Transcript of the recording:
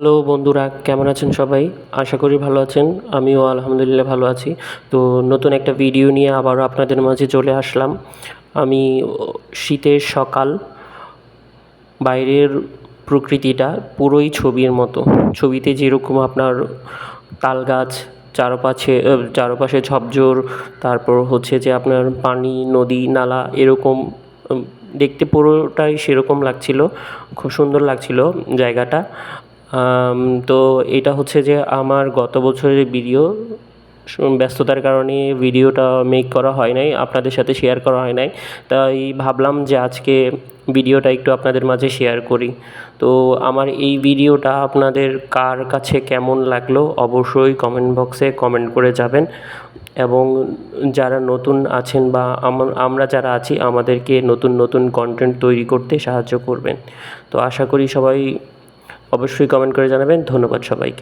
Hello বন্ধুরা, কেমন আছেন সবাই? আশা করি ভালো আছেন। আমিও আলহামদুলিল্লাহ ভালো আছি। তো নতুন একটা ভিডিও নিয়ে আবারও আপনাদের মাঝে চলে আসলাম। আমি শীতের সকাল, বাইরের প্রকৃতিটা পুরোই ছবির মতো। ছবিতে যেরকম আপনার তালগাছ, চারপাশে ঝোপঝাড়, তারপর হচ্ছে যে আপনার পানি, নদী, নালা এরকম দেখতে পুরোটাই সেরকম লাগছিল। খুব সুন্দর লাগছিল জায়গাটা। তো এটা হচ্ছে যে আমার গত বছরের ভিডিও। ব্যস্ততার কারণে ভিডিওটা মেক করা হয় নাই, আপনাদের সাথে শেয়ার করা হয় নাই। তাই ভাবলাম যে আজকে ভিডিওটা একটু আপনাদের মাঝে শেয়ার করি। তো আমার এই ভিডিওটা আপনাদের কার কাছে কেমন লাগলো অবশ্যই কমেন্ট বক্সে কমেন্ট করে যাবেন, এবং যারা নতুন আছেন বা আমরা যারা আছি আমাদেরকে নতুন নতুন কন্টেন্ট তৈরি করতে সাহায্য করবেন। তো আশা করি সবাই অবশ্যই কমেন্ট করে জানাবেন। ধন্যবাদ সবাইকে।